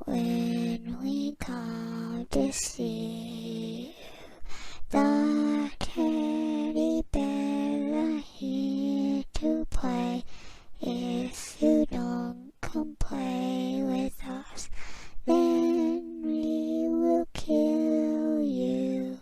when we come to see you. The teddy bears are here to play. If you don't come play with us, then we will kill you.